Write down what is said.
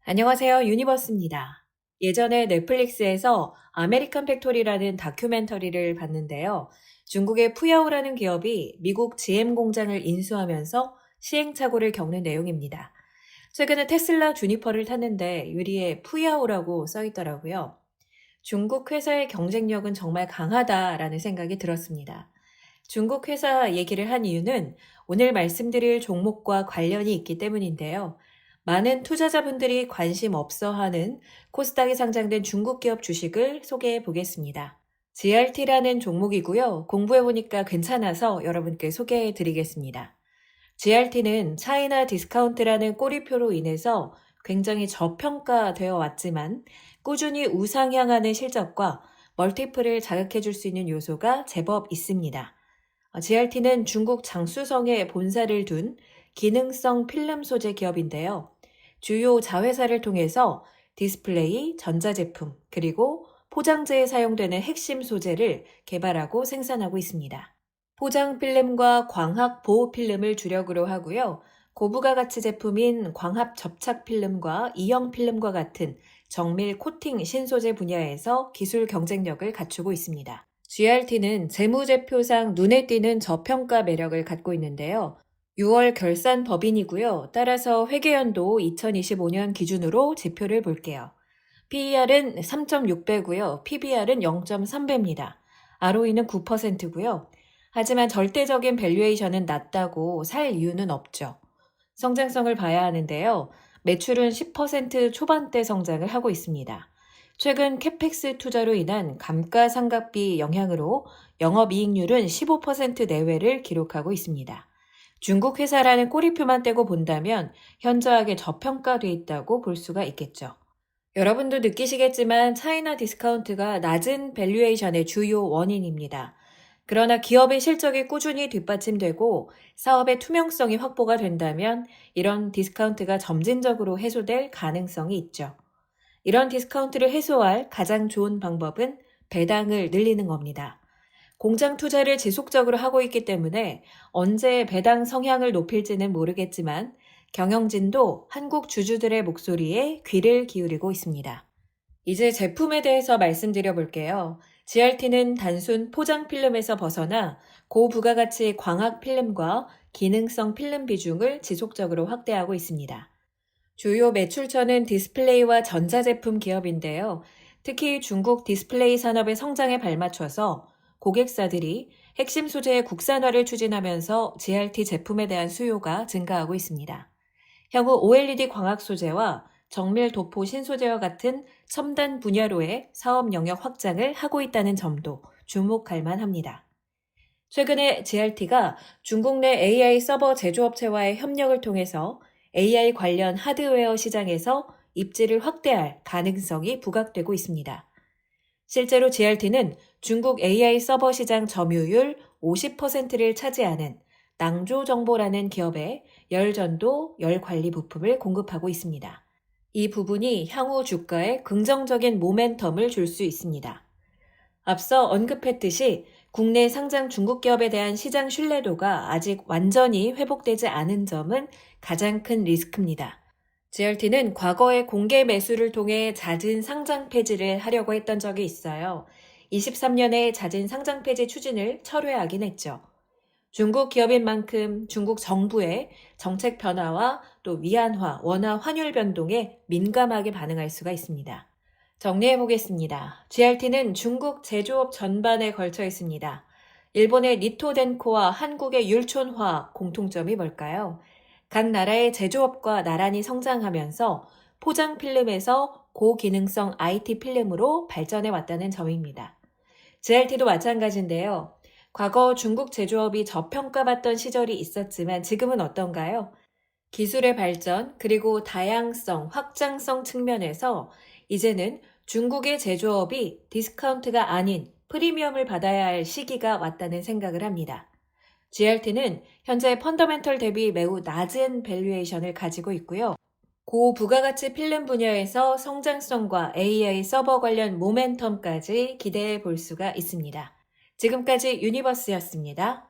안녕하세요. 유니버스입니다. 예전에 넷플릭스에서 아메리칸 팩토리라는 다큐멘터리를 봤는데요. 중국의 푸야오라는 기업이 미국 GM 공장을 인수하면서 시행착오를 겪는 내용입니다. 최근에 테슬라 주니퍼를 탔는데 유리에 푸야오라고 써 있더라고요. 중국 회사의 경쟁력은 정말 강하다라는 생각이 들었습니다. 중국 회사 얘기를 한 이유는 오늘 말씀드릴 종목과 관련이 있기 때문인데요. 많은 투자자분들이 관심 없어 하는 코스닥에 상장된 중국 기업 주식을 소개해 보겠습니다. GRT라는 종목이고요. 공부해 보니까 괜찮아서 여러분께 소개해 드리겠습니다. GRT는 차이나 디스카운트라는 꼬리표로 인해서 굉장히 저평가되어 왔지만 꾸준히 우상향하는 실적과 멀티플을 자극해 줄 수 있는 요소가 제법 있습니다. GRT는 중국 장쑤성에 본사를 둔 기능성 필름 소재 기업인데요. 주요 자회사를 통해서 디스플레이, 전자제품, 그리고 포장재에 사용되는 핵심 소재를 개발하고 생산하고 있습니다. 포장 필름과 광학 보호 필름을 주력으로 하고요. 고부가 가치 제품인 광합 접착 필름과 이형 필름과 같은 정밀 코팅 신소재 분야에서 기술 경쟁력을 갖추고 있습니다. GRT는 재무제표상 눈에 띄는 저평가 매력을 갖고 있는데요. 6월 결산 법인이고요. 따라서 회계연도 2025년 기준으로 지표를 볼게요. PER은 3.6배고요. PBR은 0.3배입니다. ROE는 9%고요. 하지만 절대적인 밸류에이션은 낮다고 살 이유는 없죠. 성장성을 봐야 하는데요. 매출은 10% 초반대 성장을 하고 있습니다. 최근 캐펙스 투자로 인한 감가상각비 영향으로 영업이익률은 15% 내외를 기록하고 있습니다. 중국 회사라는 꼬리표만 떼고 본다면 현저하게 저평가돼 있다고 볼 수가 있겠죠. 여러분도 느끼시겠지만 차이나 디스카운트가 낮은 밸류에이션의 주요 원인입니다. 그러나 기업의 실적이 꾸준히 뒷받침되고 사업의 투명성이 확보가 된다면 이런 디스카운트가 점진적으로 해소될 가능성이 있죠. 이런 디스카운트를 해소할 가장 좋은 방법은 배당을 늘리는 겁니다. 공장 투자를 지속적으로 하고 있기 때문에 언제 배당 성향을 높일지는 모르겠지만 경영진도 한국 주주들의 목소리에 귀를 기울이고 있습니다. 이제 제품에 대해서 말씀드려 볼게요. GRT는 단순 포장 필름에서 벗어나 고부가가치 광학 필름과 기능성 필름 비중을 지속적으로 확대하고 있습니다. 주요 매출처는 디스플레이와 전자제품 기업인데요. 특히 중국 디스플레이 산업의 성장에 발맞춰서 고객사들이 핵심 소재의 국산화를 추진하면서 GRT 제품에 대한 수요가 증가하고 있습니다. 향후 OLED 광학 소재와 정밀 도포 신소재와 같은 첨단 분야로의 사업 영역 확장을 하고 있다는 점도 주목할 만합니다. 최근에 GRT가 중국 내 AI 서버 제조업체와의 협력을 통해서 AI 관련 하드웨어 시장에서 입지를 확대할 가능성이 부각되고 있습니다. 실제로 GRT는 중국 AI 서버 시장 점유율 50%를 차지하는 낭조정보라는 기업에 열전도, 열관리 부품을 공급하고 있습니다. 이 부분이 향후 주가에 긍정적인 모멘텀을 줄 수 있습니다. 앞서 언급했듯이 국내 상장 중국 기업에 대한 시장 신뢰도가 아직 완전히 회복되지 않은 점은 가장 큰 리스크입니다. GRT는 과거에 공개 매수를 통해 잦은 상장 폐지를 하려고 했던 적이 있어요. 23년에 잦은 상장 폐지 추진을 철회하긴 했죠. 중국 기업인 만큼 중국 정부의 정책 변화와 또 위안화, 원화 환율 변동에 민감하게 반응할 수가 있습니다. 정리해 보겠습니다. GRT는 중국 제조업 전반에 걸쳐 있습니다. 일본의 니토덴코와 한국의 율촌화학 공통점이 뭘까요? 각 나라의 제조업과 나란히 성장하면서 포장 필름에서 고기능성 IT 필름으로 발전해 왔다는 점입니다. GRT도 마찬가지인데요. 과거 중국 제조업이 저평가받던 시절이 있었지만 지금은 어떤가요? 기술의 발전 그리고 다양성, 확장성 측면에서 이제는 중국의 제조업이 디스카운트가 아닌 프리미엄을 받아야 할 시기가 왔다는 생각을 합니다. GRT는 현재 펀더멘털 대비 매우 낮은 밸류에이션을 가지고 있고요. 고부가가치 필름 분야에서 성장성과 AI 서버 관련 모멘텀까지 기대해 볼 수가 있습니다. 지금까지 유니버스였습니다.